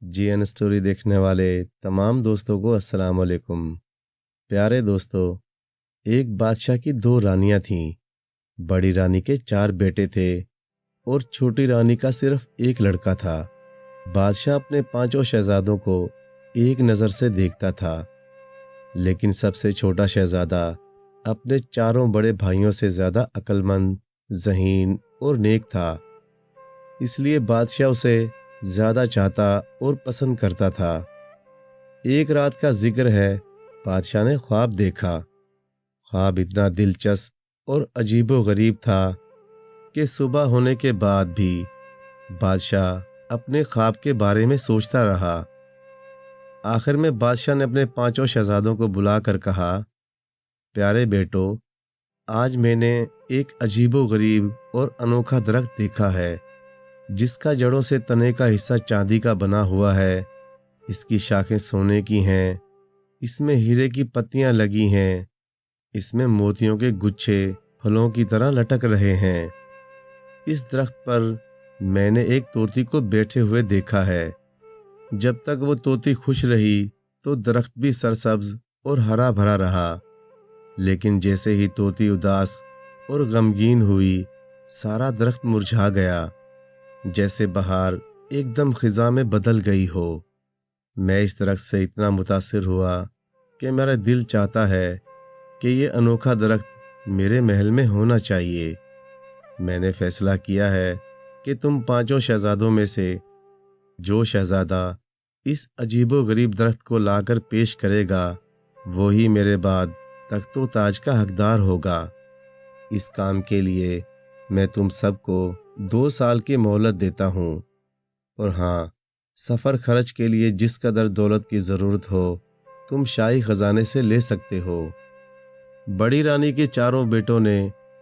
جی N story دیکھنے والے تمام دوستوں کو السلام علیکم۔ پیارے دوستو، ایک بادشاہ کی 2 رانیاں تھیں۔ بڑی رانی کے 4 بیٹے تھے اور چھوٹی رانی کا صرف ایک لڑکا تھا۔ بادشاہ اپنے 5 شہزادوں کو ایک نظر سے دیکھتا تھا، لیکن سب سے چھوٹا شہزادہ اپنے 4 بڑے بھائیوں سے زیادہ عقل مند، ذہین اور نیک تھا، اس لیے بادشاہ اسے زیادہ چاہتا اور پسند کرتا تھا۔ ایک رات کا ذکر ہے، بادشاہ نے خواب دیکھا۔ خواب اتنا دلچسپ اور عجیب و غریب تھا کہ صبح ہونے کے بعد بھی بادشاہ اپنے خواب کے بارے میں سوچتا رہا۔ آخر میں بادشاہ نے اپنے 5 شہزادوں کو بلا کر کہا، پیارے بیٹو، آج میں نے ایک عجیب و غریب اور انوکھا درخت دیکھا ہے، جس کا جڑوں سے تنے کا حصہ چاندی کا بنا ہوا ہے، اس کی شاخیں سونے کی ہیں، اس میں ہیرے کی پتیاں لگی ہیں، اس میں موتیوں کے گچھے پھلوں کی طرح لٹک رہے ہیں۔ اس درخت پر میں نے ایک طوطی کو بیٹھے ہوئے دیکھا ہے۔ جب تک وہ طوطی خوش رہی تو درخت بھی سرسبز اور ہرا بھرا رہا، لیکن جیسے ہی طوطی اداس اور غمگین ہوئی، سارا درخت مرجھا گیا، جیسے بہار ایک دم خزاں میں بدل گئی ہو۔ میں اس درخت سے اتنا متاثر ہوا کہ میرا دل چاہتا ہے کہ یہ انوکھا درخت میرے محل میں ہونا چاہیے۔ میں نے فیصلہ کیا ہے کہ تم 5 شہزادوں میں سے جو شہزادہ اس عجیب و غریب درخت کو لا کر پیش کرے گا، وہی میرے بعد تخت و تاج کا حقدار ہوگا۔ اس کام کے لیے میں تم سب کو 2 سال کی مہلت دیتا ہوں، اور ہاں، سفر خرچ کے لیے جس قدر دولت کی ضرورت ہو تم شاہی خزانے سے لے سکتے ہو۔ بڑی رانی کے 4 بیٹوں نے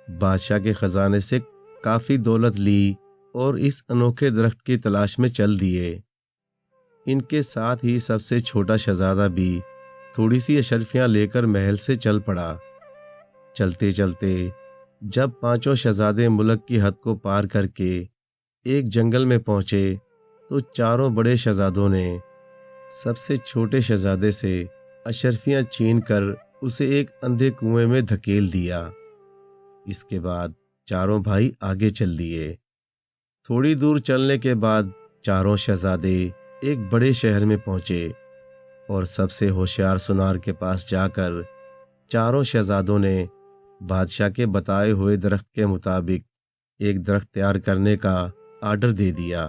بادشاہ کے خزانے سے کافی دولت لی اور اس انوکھے درخت کی تلاش میں چل دیے۔ ان کے ساتھ ہی سب سے چھوٹا شہزادہ بھی تھوڑی سی اشرفیاں لے کر محل سے چل پڑا۔ چلتے چلتے جب 5 شہزادے ملک کی حد کو پار کر کے ایک جنگل میں پہنچے تو 4 بڑے شہزادوں نے سب سے چھوٹے شہزادے سے اشرفیاں چھین کر اسے ایک اندھے کنویں میں دھکیل دیا۔ اس کے بعد 4 بھائی آگے چل دیے۔ تھوڑی دور چلنے کے بعد 4 شہزادے ایک بڑے شہر میں پہنچے اور سب سے ہوشیار سونار کے پاس جا کر 4 شہزادوں نے بادشاہ کے بتائے ہوئے درخت کے مطابق ایک درخت تیار کرنے کا آرڈر دے دیا۔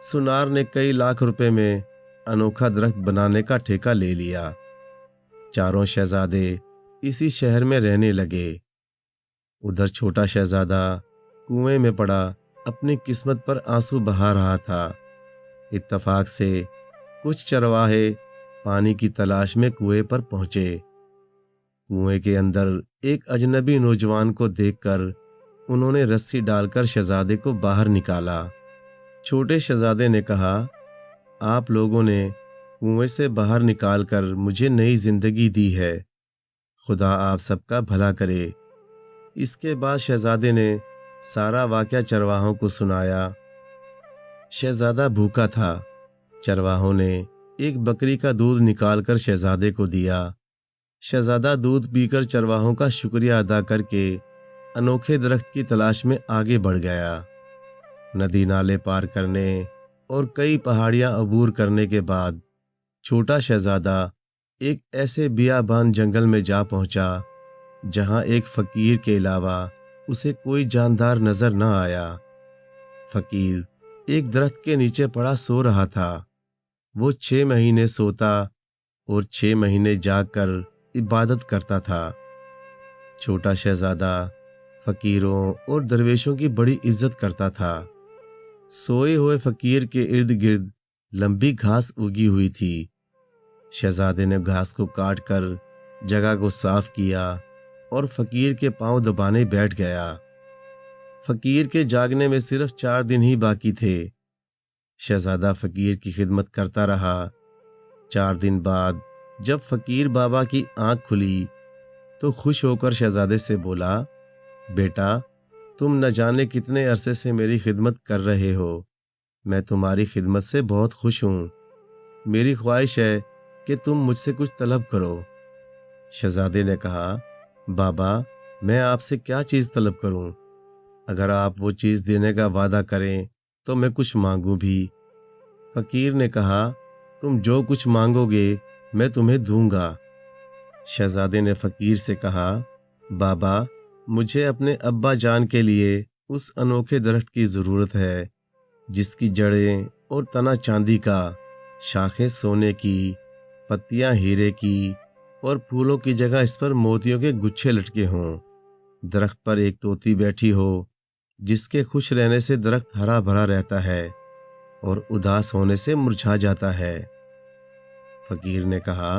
سونار نے کئی لاکھ روپے میں انوکھا درخت بنانے کا ٹھیکہ لے لیا۔ 4 شہزادے اسی شہر میں رہنے لگے۔ ادھر چھوٹا شہزادہ کنویں میں پڑا اپنی قسمت پر آنسو بہا رہا تھا۔ اتفاق سے کچھ چرواہے پانی کی تلاش میں کنویں پر پہنچے۔ کنویں کے اندر ایک اجنبی نوجوان کو دیکھ کر انہوں نے رسی ڈال کر شہزادے کو باہر نکالا۔ چھوٹے شہزادے نے کہا، آپ لوگوں نے کنویں سے باہر نکال کر مجھے نئی زندگی دی ہے، خدا آپ سب کا بھلا کرے۔ اس کے بعد شہزادے نے سارا واقعہ چرواہوں کو سنایا۔ شہزادہ بھوکا تھا۔ چرواہوں نے ایک بکری کا دودھ نکال کر شہزادے کو دیا۔ شہزادہ دودھ پی کر چرواہوں کا شکریہ ادا کر کے انوکھے درخت کی تلاش میں آگے بڑھ گیا۔ ندی نالے پار کرنے اور کئی پہاڑیاں عبور کرنے کے بعد چھوٹا شہزادہ ایک ایسے بیابان جنگل میں جا پہنچا جہاں ایک فقیر کے علاوہ اسے کوئی جاندار نظر نہ آیا۔ فقیر ایک درخت کے نیچے پڑا سو رہا تھا۔ وہ 6 مہینے سوتا اور 6 مہینے جاگ کر عبادت کرتا تھا۔ چھوٹا شہزادہ فقیروں اور درویشوں کی بڑی عزت کرتا تھا۔ سوئے ہوئے فقیر کے ارد گرد لمبی گھاس اگی ہوئی تھی۔ شہزادے نے گھاس کو کاٹ کر جگہ کو صاف کیا اور فقیر کے پاؤں دبانے بیٹھ گیا۔ فقیر کے جاگنے میں صرف 4 دن ہی باقی تھے۔ شہزادہ فقیر کی خدمت کرتا رہا۔ 4 دن بعد جب فقیر بابا کی آنکھ کھلی تو خوش ہو کر شہزادے سے بولا، بیٹا، تم نہ جانے کتنے عرصے سے میری خدمت کر رہے ہو، میں تمہاری خدمت سے بہت خوش ہوں۔ میری خواہش ہے کہ تم مجھ سے کچھ طلب کرو۔ شہزادے نے کہا، بابا میں آپ سے کیا چیز طلب کروں؟ اگر آپ وہ چیز دینے کا وعدہ کریں تو میں کچھ مانگوں بھی۔ فقیر نے کہا، تم جو کچھ مانگو گے میں تمہیں دوں گا۔ شہزادے نے فقیر سے کہا، بابا مجھے اپنے ابا جان کے لیے اس انوکھے درخت کی ضرورت ہے جس کی جڑیں اور تنا چاندی کا، شاخیں سونے کی، پتیاں ہیرے کی اور پھولوں کی جگہ اس پر موتیوں کے گچھے لٹکے ہوں۔ درخت پر ایک طوطی بیٹھی ہو جس کے خوش رہنے سے درخت ہرا بھرا رہتا ہے اور اداس ہونے سے مرجھا جاتا ہے۔ فقیر نے کہا،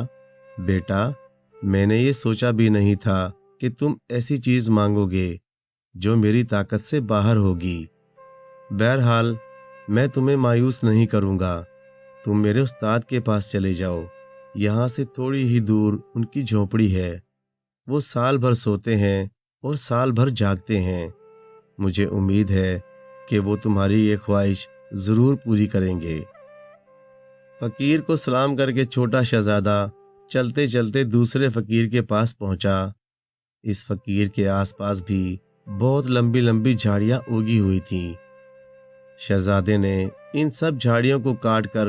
بیٹا میں نے یہ سوچا بھی نہیں تھا کہ تم ایسی چیز مانگو گے جو میری طاقت سے باہر ہوگی۔ بہرحال میں تمہیں مایوس نہیں کروں گا۔ تم میرے استاد کے پاس چلے جاؤ، یہاں سے تھوڑی ہی دور ان کی جھونپڑی ہے۔ وہ سال بھر سوتے ہیں اور سال بھر جاگتے ہیں۔ مجھے امید ہے کہ وہ تمہاری یہ خواہش ضرور پوری کریں گے۔ فقیر کو سلام کر کے چھوٹا شہزادہ چلتے چلتے دوسرے فقیر کے پاس پہنچا۔ اس فقیر کے آس پاس بھی بہت لمبی لمبی جھاڑیاں اگی ہوئی تھیں۔ شہزادے نے ان سب جھاڑیوں کو کاٹ کر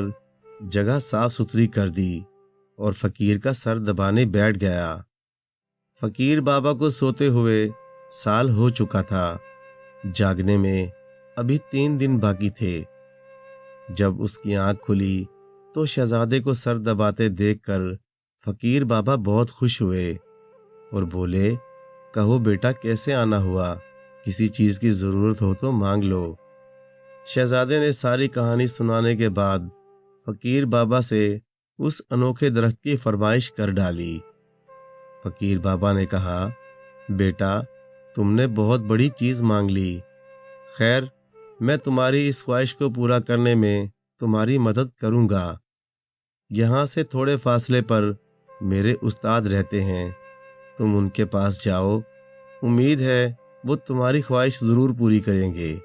جگہ صاف ستھری کر دی اور فقیر کا سر دبانے بیٹھ گیا۔ فقیر بابا کو سوتے ہوئے سال ہو چکا تھا، جاگنے میں ابھی 3 دن باقی تھے۔ جب اس کی آنکھ کھلی تو شہزادے کو سر دباتے دیکھ کر فقیر بابا بہت خوش ہوئے اور بولے، کہو بیٹا کیسے آنا ہوا؟ کسی چیز کی ضرورت ہو تو مانگ لو۔ شہزادے نے ساری کہانی سنانے کے بعد فقیر بابا سے اس انوکھے درخت کی فرمائش کر ڈالی۔ فقیر بابا نے کہا، بیٹا تم نے بہت بڑی چیز مانگ لی۔ خیر میں تمہاری اس خواہش کو پورا کرنے میں تمہاری مدد کروں گا۔ یہاں سے تھوڑے فاصلے پر میرے استاد رہتے ہیں، تم ان کے پاس جاؤ، امید ہے وہ تمہاری خواہش ضرور پوری کریں گے۔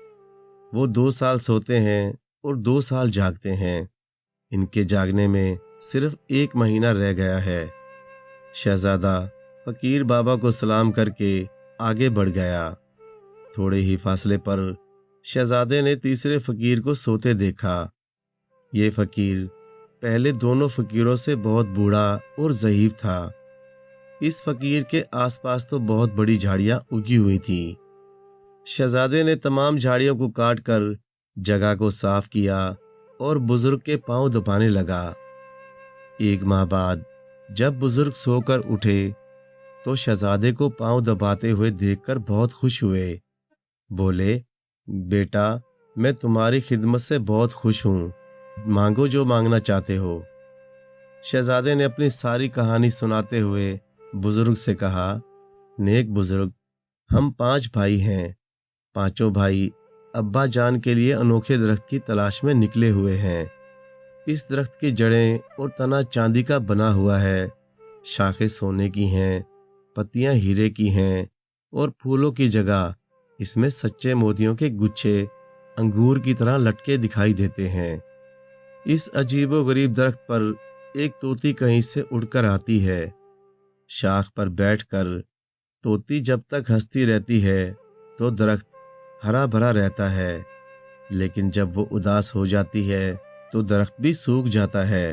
وہ 2 سال سوتے ہیں اور 2 سال جاگتے ہیں، ان کے جاگنے میں صرف 1 مہینہ رہ گیا ہے۔ شہزادہ فقیر بابا کو سلام کر کے آگے بڑھ گیا۔ تھوڑے ہی فاصلے پر شہزادے نے تیسرے فقیر کو سوتے دیکھا۔ یہ فقیر پہلے دونوں فقیروں سے بہت بوڑھا اور ضعیف تھا۔ اس فقیر کے آس پاس تو بہت بڑی جھاڑیاں اگی ہوئی تھیں۔ شہزادے نے تمام جھاڑیوں کو کاٹ کر جگہ کو صاف کیا اور بزرگ کے پاؤں دبانے لگا۔ 1 ماہ بعد جب بزرگ سو کر اٹھے تو شہزادے کو پاؤں دباتے ہوئے دیکھ کر بہت خوش ہوئے۔ بولے، بیٹا میں تمہاری خدمت سے بہت خوش ہوں، مانگو جو مانگنا چاہتے ہو۔ شہزادے نے اپنی ساری کہانی سناتے ہوئے بزرگ سے کہا، نیک بزرگ ہم 5 بھائی ہیں، 5 بھائی ابا جان کے لیے انوکھے درخت کی تلاش میں نکلے ہوئے ہیں۔ اس درخت کی جڑیں اور تنا چاندی کا بنا ہوا ہے، شاخیں سونے کی ہیں، پتیاں ہیرے کی ہیں اور پھولوں کی جگہ اس میں سچے موتیوں کے گچھے انگور کی طرح لٹکے دکھائی دیتے ہیں۔ اس عجیب و غریب درخت پر ایک طوطی کہیں سے اڑ کر آتی ہے۔ شاخ پر بیٹھ کر طوطی جب تک ہنستی رہتی ہے تو درخت ہرا بھرا رہتا ہے، لیکن جب وہ اداس ہو جاتی ہے تو درخت بھی سوکھ جاتا ہے۔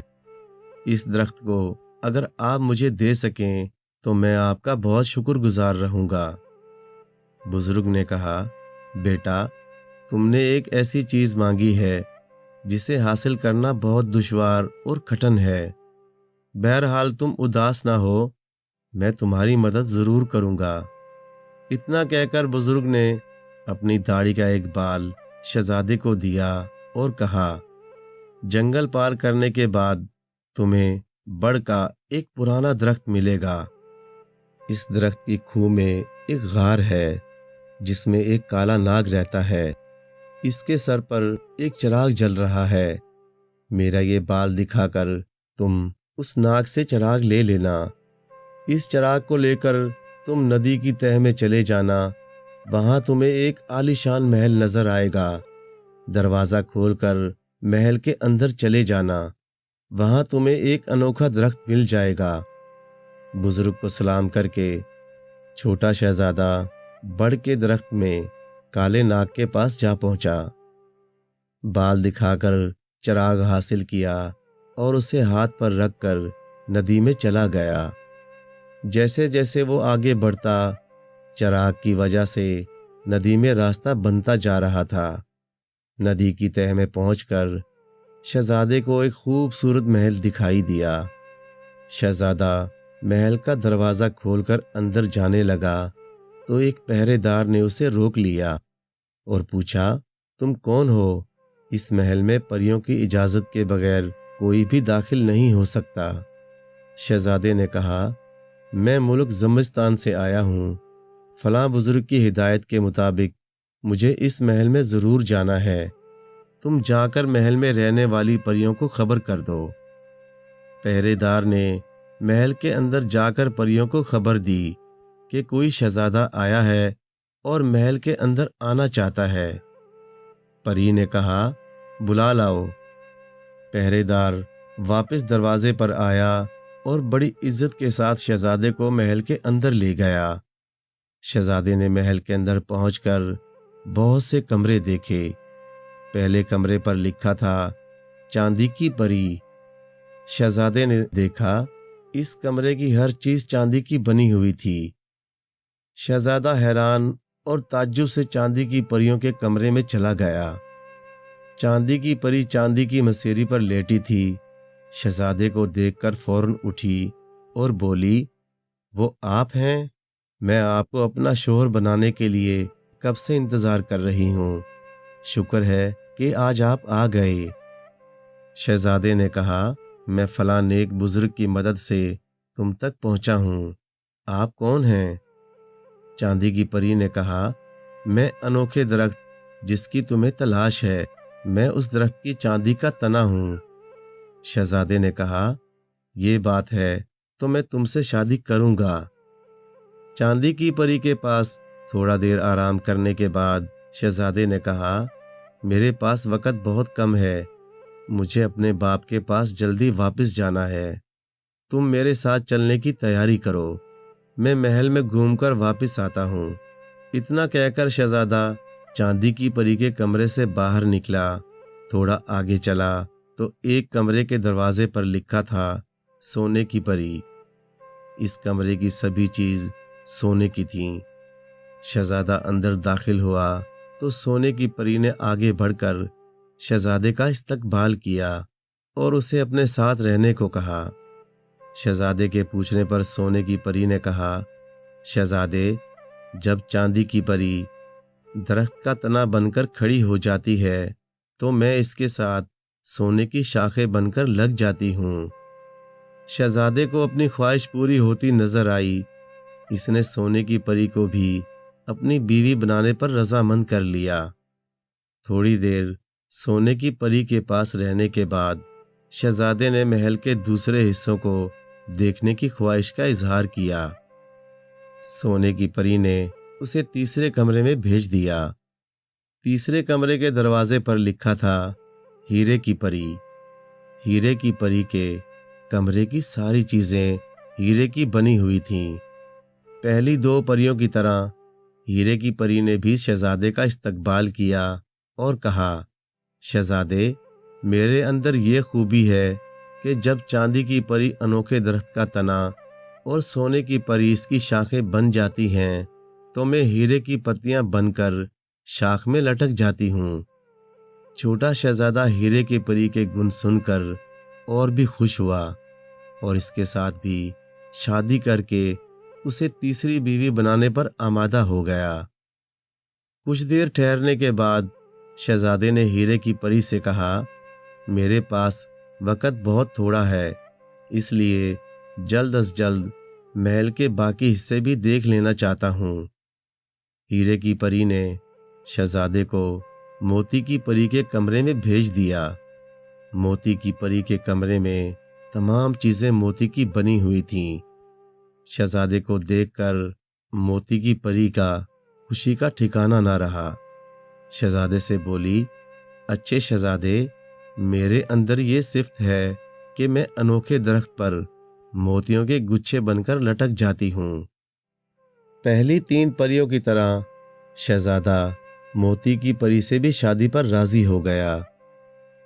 اس درخت کو اگر آپ مجھے دے سکیں تو میں آپ کا بہت شکر گزار رہوں گا۔ بزرگ نے کہا، بیٹا تم نے ایک ایسی چیز مانگی ہے جسے حاصل کرنا بہت دشوار اور کٹھن ہے۔ بہرحال تم اداس نہ ہو، میں تمہاری مدد ضرور کروں گا۔ اتنا کہہ کر بزرگ نے اپنی داڑھی کا ایک بال شہزادے کو دیا اور کہا، جنگل پار کرنے کے بعد تمہیں بڑ کا ایک پرانا درخت ملے گا۔ اس درخت کی کھو میں ایک غار ہے جس میں ایک کالا ناگ رہتا ہے۔ اس کے سر پر ایک چراغ جل رہا ہے۔ میرا یہ بال دکھا کر تم اس ناگ سے چراغ لے لینا۔ اس چراغ کو لے کر تم ندی کی تہہ میں چلے جانا، وہاں تمہیں ایک عالیشان محل نظر آئے گا۔ دروازہ کھول کر محل کے اندر چلے جانا، وہاں تمہیں ایک انوکھا درخت مل جائے گا۔ بزرگ کو سلام کر کے چھوٹا شہزادہ بڑ کے درخت میں کالے ناگ کے پاس جا پہنچا۔ بال دکھا کر چراغ حاصل کیا اور اسے ہاتھ پر رکھ کر ندی میں چلا گیا۔ جیسے جیسے وہ آگے بڑھتا، چراغ کی وجہ سے ندی میں راستہ بنتا جا رہا تھا۔ ندی کی تہہ میں پہنچ کر شہزادے کو ایک خوبصورت محل دکھائی دیا۔ شہزادہ محل کا دروازہ کھول کر اندر جانے لگا تو ایک پہرے دار نے اسے روک لیا اور پوچھا، تم کون ہو؟ اس محل میں پریوں کی اجازت کے بغیر کوئی بھی داخل نہیں ہو سکتا۔ شہزادے نے کہا، میں ملک زمستان سے آیا ہوں، فلاں بزرگ کی ہدایت کے مطابق مجھے اس محل میں ضرور جانا ہے، تم جا کر محل میں رہنے والی پریوں کو خبر کر دو۔ پہرے دار نے محل کے اندر جا کر پریوں کو خبر دی کہ کوئی شہزادہ آیا ہے اور محل کے اندر آنا چاہتا ہے۔ پری نے کہا، بلا لاؤ۔ پہرے دار واپس دروازے پر آیا اور بڑی عزت کے ساتھ شہزادے کو محل کے اندر لے گیا۔ شہزادے نے محل کے اندر پہنچ کر بہت سے کمرے دیکھے۔ پہلے کمرے پر لکھا تھا چاندی کی پری۔ شہزادے نے دیکھا اس کمرے کی ہر چیز چاندی کی بنی ہوئی تھی۔ شہزادہ حیران اور تعجب سے چاندی کی پریوں کے کمرے میں چلا گیا۔ چاندی کی پری چاندی کی مسیری پر لیٹی تھی۔ شہزادے کو دیکھ کر فوراً اٹھی اور بولی، وہ آپ ہیں؟ میں آپ کو اپنا شوہر بنانے کے لیے کب سے انتظار کر رہی ہوں، شکر ہے کہ آج آپ آ گئے۔ شہزادے نے کہا، میں فلاں نیک بزرگ کی مدد سے تم تک پہنچا ہوں، آپ کون ہیں؟ چاندی کی پری نے کہا، میں انوکھے درخت جس کی تمہیں تلاش ہے، میں اس درخت کی چاندی کا تنا ہوں۔ شہزادے نے کہا، یہ بات ہے تو میں تم سے شادی کروں گا۔ چاندی کی پری کے پاس تھوڑا دیر آرام کرنے کے بعد شہزادے نے کہا، میرے پاس وقت بہت کم ہے، مجھے اپنے باپ کے پاس جلدی واپس جانا ہے، تم میرے ساتھ چلنے کی تیاری کرو، میں محل میں گھوم کر واپس آتا ہوں۔ اتنا کہہ کر شہزادہ چاندی کی پری کے کمرے سے باہر نکلا۔ تھوڑا آگے چلا تو ایک کمرے کے دروازے پر لکھا تھا سونے کی پری۔ اس کمرے کی سبھی چیز سونے کی تھیں۔ شہزادہ اندر داخل ہوا تو سونے کی پری نے آگے بڑھ کر شہزادے کا استقبال کیا اور اسے اپنے ساتھ رہنے کو کہا۔ شہزادے کے پوچھنے پر سونے کی پری نے کہا، شہزادے، جب چاندی کی پری درخت کا تنا بن کر کھڑی ہو جاتی ہے تو میں اس کے ساتھ سونے کی شاخیں بن کر لگ جاتی ہوں۔ شہزادے کو اپنی خواہش پوری ہوتی نظر آئی۔ اس نے سونے کی پری کو بھی اپنی بیوی بنانے پر رضامند کر لیا۔ تھوڑی دیر سونے کی پری کے پاس رہنے کے بعد شہزادے نے محل کے دوسرے حصوں کو دیکھنے کی خواہش کا اظہار کیا۔ سونے کی پری نے اسے تیسرے کمرے میں بھیج دیا۔ تیسرے کمرے کے دروازے پر لکھا تھا ہیرے کی پری۔ ہیرے کی پری کے کمرے کی ساری چیزیں ہیرے کی بنی ہوئی تھیں۔ پہلی دو پریوں کی طرح ہیرے کی پری نے بھی شہزادے کا استقبال کیا اور کہا، شہزادے، میرے اندر یہ خوبی ہے کہ جب چاندی کی پری انوکھے درخت کا تنا اور سونے کی پری اس کی شاخیں بن جاتی ہیں تو میں ہیرے کی پتیاں بن کر شاخ میں لٹک جاتی ہوں۔ چھوٹا شہزادہ ہیرے کی پری کے گن سن کر اور بھی خوش ہوا اور اس کے ساتھ بھی شادی کر کے اسے تیسری بیوی بنانے پر آمادہ ہو گیا۔ کچھ دیر ٹھہرنے کے بعد شہزادے نے ہیرے کی پری سے کہا، میرے پاس وقت بہت تھوڑا ہے، اس لیے جلد از جلد محل کے باقی حصے بھی دیکھ لینا چاہتا ہوں۔ ہیرے کی پری نے شہزادے کو موتی کی پری کے کمرے میں بھیج دیا۔ موتی کی پری کے کمرے میں تمام چیزیں موتی کی بنی ہوئی تھیں۔ شہزادے کو دیکھ کر موتی کی پری کا خوشی کا ٹھکانہ نہ رہا۔ شہزادے سے بولی، اچھے شہزادے، میرے اندر یہ صفت ہے کہ میں انوکھے درخت پر موتیوں کے گچھے بن کر لٹک جاتی ہوں۔ پہلی 3 پریوں کی طرح شہزادہ موتی کی پری سے بھی شادی پر راضی ہو گیا۔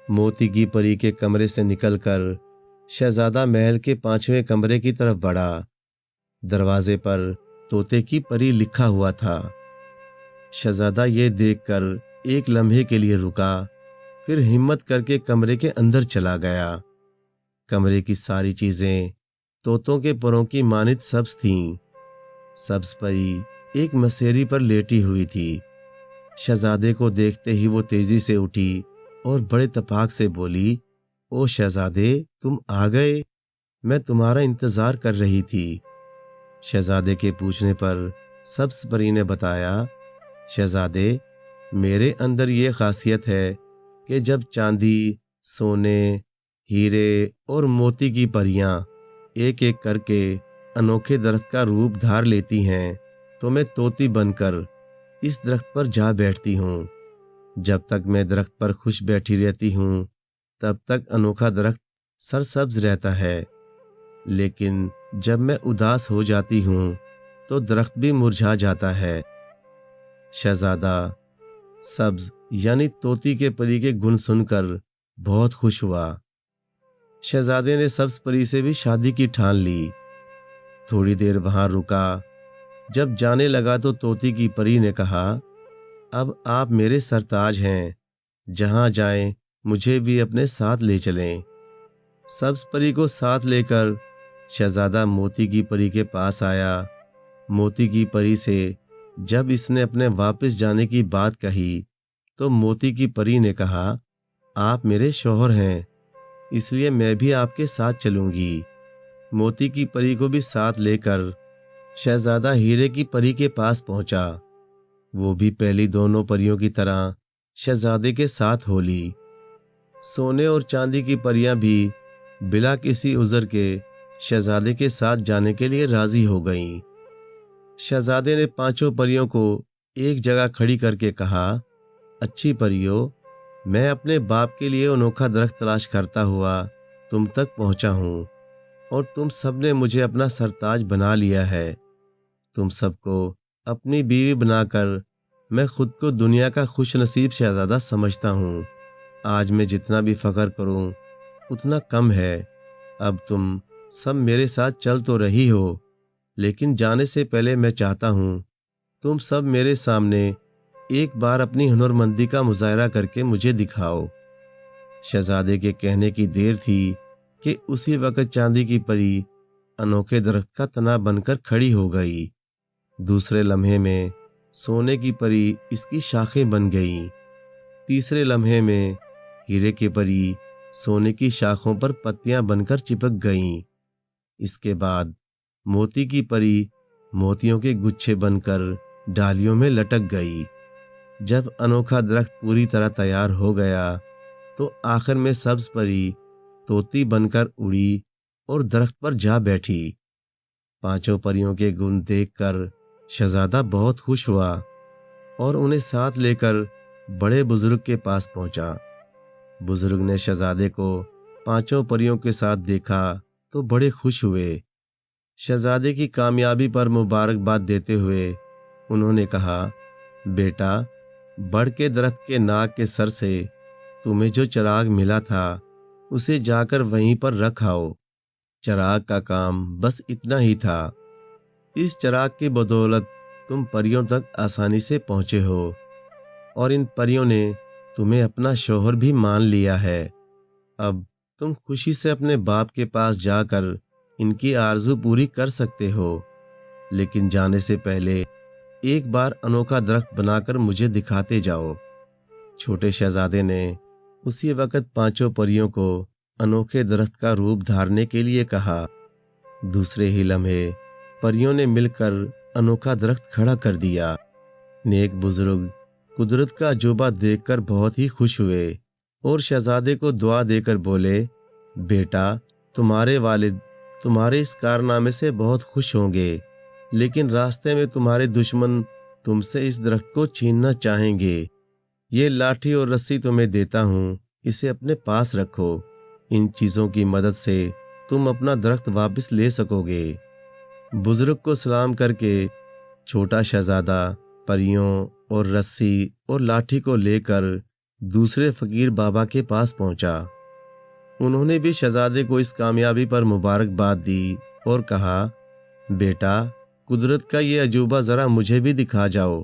موتی کی پری کے کمرے سے نکل کر شہزادہ محل کے 5ویں کمرے کی طرف بڑھا۔ دروازے پر طوطے کی پری لکھا ہوا تھا۔ شہزادہ یہ دیکھ کر ایک لمحے کے لیے رکا، پھر ہمت کر کے کمرے کے اندر چلا گیا۔ کمرے کی ساری چیزیں طوطوں کے پروں کی مانند سبز تھیں۔ سبز پری ایک مسیری پر لیٹی ہوئی تھی۔ شہزادے کو دیکھتے ہی وہ تیزی سے اٹھی اور بڑے اتفاق سے بولی، او شہزادے، تم آ گئے، میں تمہارا انتظار کر رہی تھی۔ شہزادے کے پوچھنے پر سبز پری نے بتایا، شہزادے، میرے اندر یہ خاصیت ہے کہ جب چاندی، سونے، ہیرے اور موتی کی پریاں ایک ایک کر کے انوکھے درخت کا روپ دھار لیتی ہیں تو میں طوطی بن کر اس درخت پر جا بیٹھتی ہوں۔ جب تک میں درخت پر خوش بیٹھی رہتی ہوں تب تک انوکھا درخت سرسبز رہتا ہے، لیکن جب میں اداس ہو جاتی ہوں تو درخت بھی مرجھا جاتا ہے۔ شہزادہ سبز یعنی طوطی کے پری کے گن سن کر بہت خوش ہوا۔ شہزادے نے سبز پری سے بھی شادی کی ٹھان لی۔ تھوڑی دیر وہاں رکا۔ جب جانے لگا تو طوطی کی پری نے کہا، اب آپ میرے سرتاج ہیں، جہاں جائیں مجھے بھی اپنے ساتھ لے چلیں۔ سبز پری کو ساتھ لے کر شہزادہ موتی کی پری کے پاس آیا۔ موتی کی پری سے جب اس نے اپنے واپس جانے کی بات کہی تو موتی کی پری نے کہا، آپ میرے شوہر ہیں، اس لیے میں بھی آپ کے ساتھ چلوں گی۔ موتی کی پری کو بھی ساتھ لے کر شہزادہ ہیرے کی پری کے پاس پہنچا۔ وہ بھی پہلی دونوں پریوں کی طرح شہزادے کے ساتھ ہو لی۔ سونے اور چاندی کی پریاں بھی بلا کسی عذر کے شہزادے کے ساتھ جانے کے لیے راضی ہو گئیں۔ شہزادے نے 5 پریوں کو ایک جگہ کھڑی کر کے کہا، اچھی پریوں، میں اپنے باپ کے لیے انوکھا درخت تلاش کرتا ہوا تم تک پہنچا ہوں اور تم سب نے مجھے اپنا سرتاج بنا لیا ہے۔ تم سب کو اپنی بیوی بنا کر میں خود کو دنیا کا خوش نصیب شہزادہ سمجھتا ہوں۔ آج میں جتنا بھی فخر کروں اتنا کم ہے۔ اب تم سب میرے ساتھ چل تو رہی ہو، لیکن جانے سے پہلے میں چاہتا ہوں تم سب میرے سامنے ایک بار اپنی ہنرمندی کا مظاہرہ کر کے مجھے دکھاؤ۔ شہزادے کے کہنے کی دیر تھی کہ اسی وقت چاندی کی پری انوکھے درخت کا تنا بن کر کھڑی ہو گئی۔ دوسرے لمحے میں سونے کی پری اس کی شاخیں بن گئیں۔ تیسرے لمحے میں ہیرے کی پری سونے کی شاخوں پر پتیاں بن کر چپک گئیں۔ اس کے بعد موتی کی پری موتیوں کے گچھے بن کر ڈالیوں میں لٹک گئی۔ جب انوکھا درخت پوری طرح تیار ہو گیا تو آخر میں سبز پری طوطی بن کر اڑی اور درخت پر جا بیٹھی۔ 5 پریوں کے گن دیکھ کر شہزادہ بہت خوش ہوا اور انہیں ساتھ لے کر بڑے بزرگ کے پاس پہنچا۔ بزرگ نے شہزادے کو 5 پریوں کے ساتھ دیکھا تو بڑے خوش ہوئے۔ شہزادے کی کامیابی پر مبارکباد دیتے ہوئے انہوں نے کہا، بیٹا، بڑ کے درخت کے ناک کے سر سے تمہیں جو چراغ ملا تھا اسے جا کر وہیں پر رکھ آؤ۔ چراغ کا کام بس اتنا ہی تھا۔ اس چراغ کی بدولت تم پریوں تک آسانی سے پہنچے ہو اور ان پریوں نے تمہیں اپنا شوہر بھی مان لیا ہے۔ اب تم خوشی سے اپنے باپ کے پاس جا کر ان کی آرزو پوری کر سکتے ہو، لیکن جانے سے پہلے ایک بار انوکھا درخت بنا کر مجھے دکھاتے جاؤ۔ چھوٹے شہزادے نے اسی وقت 5 پریوں کو انوکھے درخت کا روپ دھارنے کے لیے کہا۔ دوسرے ہی لمحے پریوں نے مل کر انوکھا درخت کھڑا کر دیا۔ نیک بزرگ قدرت کا عجوبہ دیکھ کر بہت ہی خوش ہوئے اور شہزادے کو دعا دے کر بولے، بیٹا، تمہارے والد تمہارے اس کارنامے سے بہت خوش ہوں گے، لیکن راستے میں تمہارے دشمن تم سے اس درخت کو چھیننا چاہیں گے۔ یہ لاٹھی اور رسی تمہیں دیتا ہوں، اسے اپنے پاس رکھو، ان چیزوں کی مدد سے تم اپنا درخت واپس لے سکو گے۔ بزرگ کو سلام کر کے چھوٹا شہزادہ پریوں اور رسی اور لاٹھی کو لے کر دوسرے فقیر بابا کے پاس پہنچا۔ انہوں نے بھی شہزادے کو اس کامیابی پر مبارکباد دی اور کہا، بیٹا، قدرت کا یہ عجوبہ ذرا مجھے بھی دکھا جاؤ۔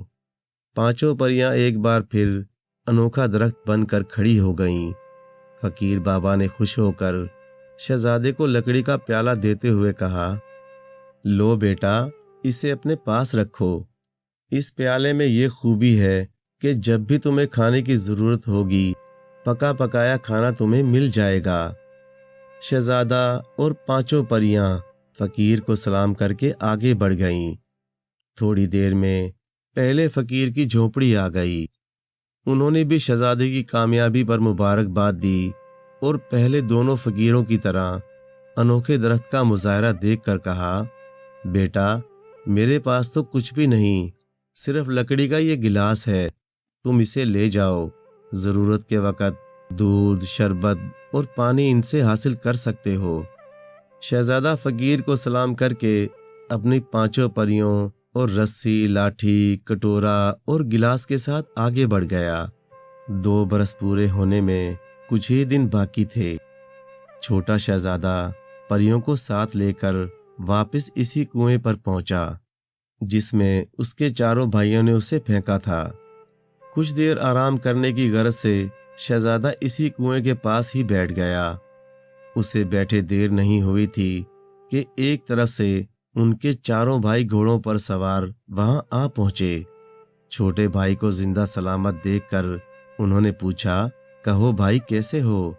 پانچوں پریاں ایک بار پھر انوکھا درخت بن کر کھڑی ہو گئیں۔ فقیر بابا نے خوش ہو کر شہزادے کو لکڑی کا پیالہ دیتے ہوئے کہا، لو بیٹا، اسے اپنے پاس رکھو۔ اس پیالے میں یہ خوبی ہے کہ جب بھی تمہیں کھانے کی ضرورت ہوگی، پکا پکایا کھانا تمہیں مل جائے گا۔ شہزادہ اور پانچوں پریاں فقیر کو سلام کر کے آگے بڑھ گئیں۔ تھوڑی دیر میں پہلے فقیر کی جھونپڑی آ گئی۔ انہوں نے بھی شہزادے کی کامیابی پر مبارکباد دی اور پہلے دونوں فقیروں کی طرح انوکھے درخت کا مظاہرہ دیکھ کر کہا، بیٹا، میرے پاس تو کچھ بھی نہیں، صرف لکڑی کا یہ گلاس ہے، تم اسے لے جاؤ، ضرورت کے وقت دودھ، شربت اور پانی ان سے حاصل کر سکتے ہو۔ شہزادہ فقیر کو سلام کر کے اپنی پانچوں پریوں اور رسی، لاٹھی، کٹورا اور گلاس کے ساتھ آگے بڑھ گیا۔ 2 برس پورے ہونے میں کچھ ہی دن باقی تھے۔ چھوٹا شہزادہ پریوں کو ساتھ لے کر واپس اسی کنویں پر پہنچا جس میں اس کے چاروں بھائیوں نے اسے پھینکا تھا۔ کچھ دیر آرام کرنے کی غرض سے شہزادہ اسی کنویں کے پاس ہی بیٹھ گیا۔ اسے بیٹھے دیر نہیں ہوئی تھی کہ ایک طرف سے ان کے چاروں بھائی گھوڑوں پر سوار وہاں آ پہنچے۔ چھوٹے بھائی کو زندہ سلامت دیکھ کر انہوں نے پوچھا، کہو بھائی، کیسے ہو؟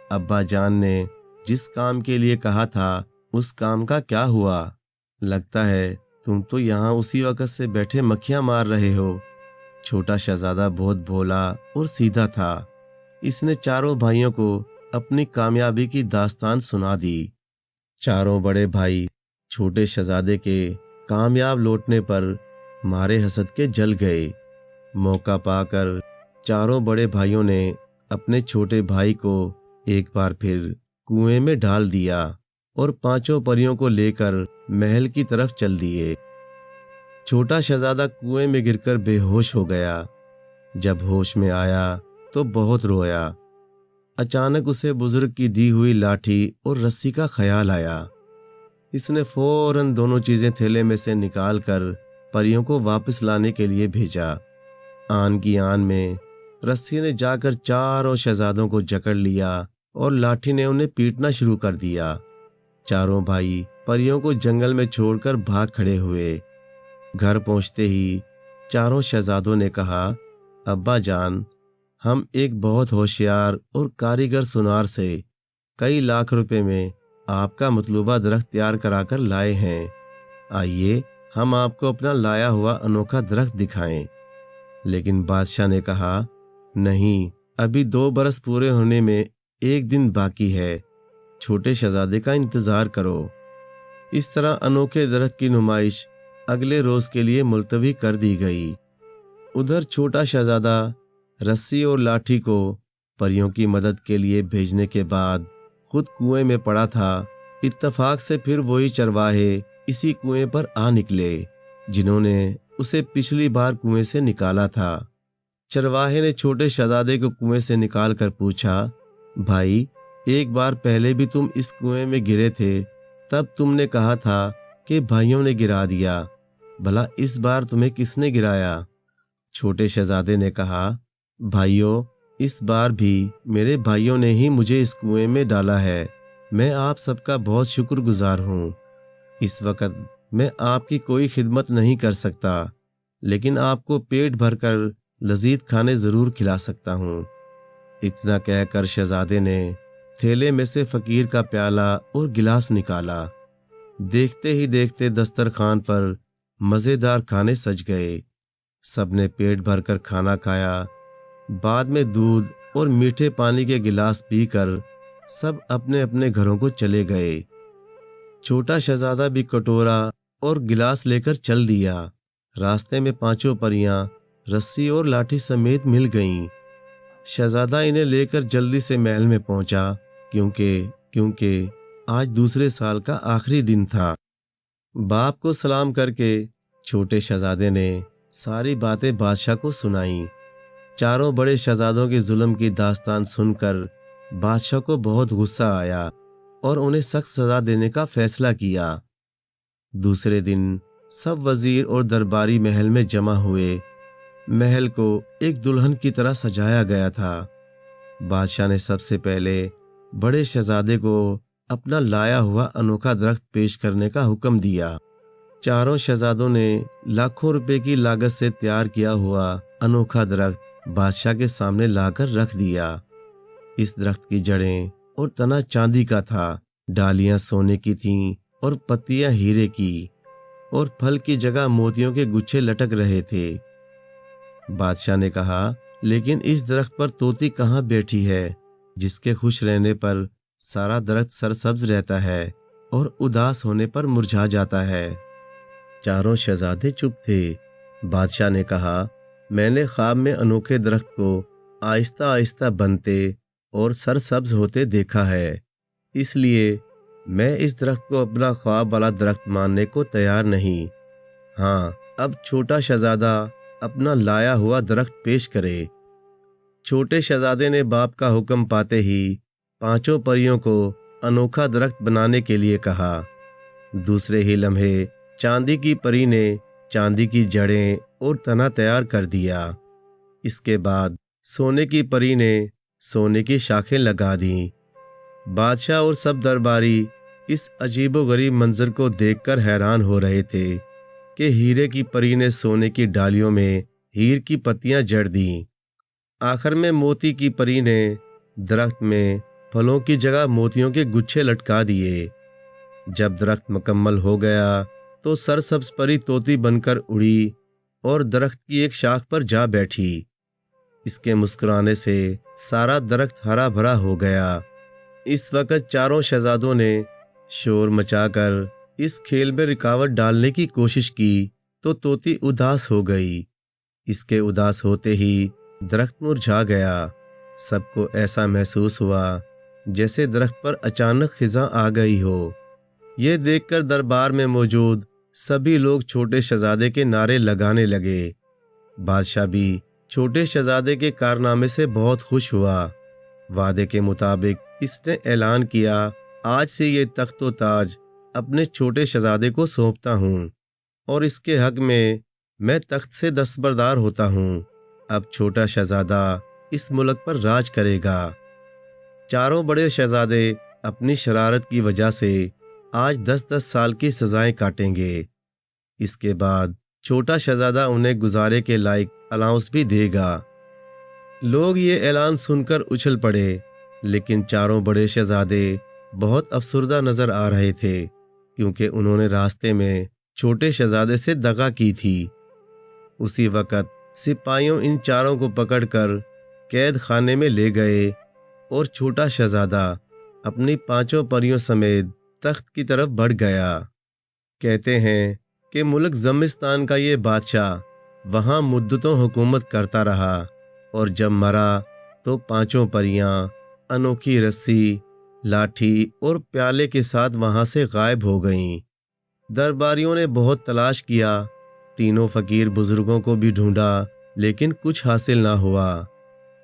ابا جان نے جس کام کے لیے کہا تھا اس کام کا کیا ہوا؟ لگتا ہے تم تو یہاں اسی وقت سے بیٹھے مکھیاں مار رہے ہو۔ چھوٹا شہزادہ بہت بھولا اور سیدھا تھا۔ اس نے چاروں بھائیوں کو اپنی کامیابی کی داستان سنا دی۔ چاروں بڑے بھائی چھوٹے شہزادے کے کامیاب لوٹنے پر مارے حسد کے جل گئے۔ موقع پا کر چاروں بڑے بھائیوں نے اپنے چھوٹے بھائی کو ایک بار پھر کنویں میں ڈال دیا اور پانچوں پریوں کو لے کر محل کی طرف چل دیے۔ چھوٹا شہزادہ کنویں میں گر کر بے ہوش ہو گیا۔ جب ہوش میں آیا تو بہت رویا۔ اچانک اسے بزرگ کی دی ہوئی لاٹھی اور رسی کا خیال آیا۔ اس نے فوراً دونوں چیزیں تھیلے میں سے نکال کر پریوں کو واپس لانے کے لیے بھیجا۔ آن کی آن میں رسی نے جا کر چاروں شہزادوں کو جکڑ لیا اور لاٹھی نے انہیں پیٹنا شروع کر دیا۔ چاروں بھائی پریوں کو جنگل میں چھوڑ کر بھاگ کھڑے ہوئے۔ گھر پہنچتے ہی چاروں شہزادوں نے کہا، ابا جان، ہم ایک بہت ہوشیار اور کاریگر سونار سے کئی لاکھ روپے میں آپ کا مطلوبہ درخت تیار کرا کر لائے ہیں۔ آئیے ہم آپ کو اپنا لایا ہوا انوکھا درخت دکھائیں۔ لیکن بادشاہ نے کہا، نہیں، ابھی 2 برس پورے ہونے میں 1 دن باقی ہے، چھوٹے شہزادے کا انتظار کرو۔ اس طرح انوکھے درخت کی نمائش اگلے روز کے لیے ملتوی کر دی گئی۔ ادھر چھوٹا شہزادہ رسی اور لاٹھی کو پریوں کی مدد کے لیے بھیجنے کے بعد خود کنویں میں پڑا تھا۔ اتفاق سے پھر وہی چرواہے اسی کنویں پر آ نکلے جنہوں نے اسے پچھلی بار کنویں سے نکالا تھا۔ چرواہے نے چھوٹے شہزادے کو کنویں سے نکال کر پوچھا، بھائی، ایک بار پہلے بھی تم اس کنویں میں گرے تھے، تب تم نے کہا تھا کہ بھائیوں نے گرا دیا، بھلا اس بار تمہیں کس نے گرایا؟ چھوٹے شہزادے نے کہا، بھائیوں، اس بار بھی میرے بھائیوں نے ہی مجھے اس کنویں میں ڈالا ہے۔ میں آپ سب کا بہت شکر گزار ہوں۔ اس وقت میں آپ کی کوئی خدمت نہیں کر سکتا، لیکن آپ کو پیٹ بھر کر لذیذ کھانے ضرور کھلا سکتا ہوں۔ اتنا کہہ کر شہزادے نے تھیلے میں سے فقیر کا پیالہ اور گلاس نکالا۔ دیکھتے ہی دیکھتے دسترخوان پر مزیدار کھانے سج گئے۔ سب نے پیٹ بھر کر کھانا کھایا۔ بعد میں دودھ اور میٹھے پانی کے گلاس پی کر سب اپنے اپنے گھروں کو چلے گئے۔ چھوٹا شہزادہ بھی کٹورا اور گلاس لے کر چل دیا۔ راستے میں پانچوں پریاں رسی اور لاٹھی سمیت مل گئیں۔ شہزادہ انہیں لے کر جلدی سے محل میں پہنچا کیونکہ آج دوسرے سال کا آخری دن تھا۔ باپ کو سلام کر کے چھوٹے شہزادے نے ساری باتیں بادشاہ کو سنائیں۔ چاروں بڑے شہزادوں کے ظلم کی داستان سن کر بادشاہ کو بہت غصہ آیا اور انہیں سخت سزا دینے کا فیصلہ کیا۔ دوسرے دن سب وزیر اور درباری محل میں جمع ہوئے۔ محل کو ایک دلہن کی طرح سجایا گیا تھا۔ بادشاہ نے سب سے پہلے بڑے شہزادے کو اپنا لایا ہوا انوکھا درخت پیش کرنے کا حکم دیا۔ چاروں شہزادوں نے لاکھوں روپے کی لاگت سے تیار کیا ہوا انوکھا درخت بادشاہ کے سامنے لا کر رکھ دیا۔ اس درخت کی جڑیں اور تنا چاندی کا تھا، ڈالیاں سونے کی تھیں اور پتیاں ہیرے کی، اور پھل کی جگہ موتیوں کے گچھے لٹک رہے تھے۔ بادشاہ نے کہا، لیکن اس درخت پر طوطی کہاں بیٹھی ہے جس کے خوش رہنے پر سارا درخت سرسبز رہتا ہے اور اداس ہونے پر مرجھا جاتا ہے؟ چاروں شہزادے چپ تھے۔ بادشاہ نے کہا، میں نے خواب میں انوکھے درخت کو آہستہ آہستہ بنتے اور سرسبز ہوتے دیکھا ہے، اس لیے میں اس درخت کو اپنا خواب والا درخت ماننے کو تیار نہیں۔ ہاں، اب چھوٹا شہزادہ اپنا لایا ہوا درخت پیش کرے۔ چھوٹے شہزادے نے باپ کا حکم پاتے ہی پانچوں پریوں کو انوکھا درخت بنانے کے لیے کہا۔ دوسرے ہی لمحے چاندی کی پری نے چاندی کی جڑیں اور تنا تیار کر دیا۔ اس کے بعد سونے کی پری نے سونے کی شاخیں لگا دیں۔ بادشاہ اور سب درباری اس عجیب و غریب منظر کو دیکھ کر حیران ہو رہے تھے کہ ہیرے کی پری نے سونے کی ڈالیوں میں ہیر کی پتیاں جڑ دیں۔ آخر میں موتی کی پری نے درخت میں پھلوں کی جگہ موتیوں کے گچھے لٹکا دیے۔ جب درخت مکمل ہو گیا تو سرسبز پری طوطی بن کر اڑی اور درخت کی ایک شاخ پر جا بیٹھی۔ اس کے مسکرانے سے سارا درخت ہرا بھرا ہو گیا۔ اس وقت چاروں شہزادوں نے شور مچا کر اس کھیل میں رکاوٹ ڈالنے کی کوشش کی تو طوطی اداس ہو گئی۔ اس کے اداس ہوتے ہی درخت مرجھا گیا۔ سب کو ایسا محسوس ہوا جیسے درخت پر اچانک خزاں آ گئی ہو۔ یہ دیکھ کر دربار میں موجود سبھی لوگ چھوٹے شہزادے کے نعرے لگانے لگے۔ بادشاہ بھی چھوٹے شہزادے کے کارنامے سے بہت خوش ہوا۔ وعدے کے مطابق اس نے اعلان کیا، آج سے یہ تخت و تاج اپنے چھوٹے شہزادے کو سونپتا ہوں اور اس کے حق میں تخت سے دستبردار ہوتا ہوں۔ اب چھوٹا شہزادہ اس ملک پر راج کرے گا۔ چاروں بڑے شہزادے اپنی شرارت کی وجہ سے آج 10 سال کی سزائیں کاٹیں گے۔ اس کے بعد چھوٹا شہزادہ انہیں گزارے کے لائق الاؤنس بھی دے گا۔ لوگ یہ اعلان سن کر اچھل پڑے، لیکن چاروں بڑے شہزادے بہت افسردہ نظر آ رہے تھے کیونکہ انہوں نے راستے میں چھوٹے شہزادے سے دغا کی تھی۔ اسی وقت سپاہیوں ان چاروں کو پکڑ کر قید خانے میں لے گئے اور چھوٹا شہزادہ اپنی پانچوں پریوں سمیت تخت کی طرف بڑھ گیا۔ کہتے ہیں کہ ملک زمستان کا یہ بادشاہ وہاں مدتوں حکومت کرتا رہا اور جب مرا تو پانچوں پریاں انوکھی رسی، لاٹھی اور پیالے کے ساتھ وہاں سے غائب ہو گئیں۔ درباریوں نے بہت تلاش کیا، تینوں فقیر بزرگوں کو بھی ڈھونڈا، لیکن کچھ حاصل نہ ہوا۔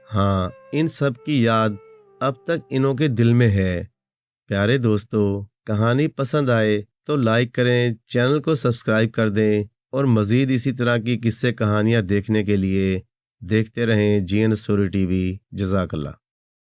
ہاں، ان سب کی یاد اب تک انہوں کے دل میں ہے۔ پیارے دوستو، کہانی پسند آئے تو لائک کریں، چینل کو سبسکرائب کر دیں اور مزید اسی طرح کی قصے کہانیاں دیکھنے کے لیے دیکھتے رہیں جی این اسٹوری ٹی وی۔ جزاک اللہ۔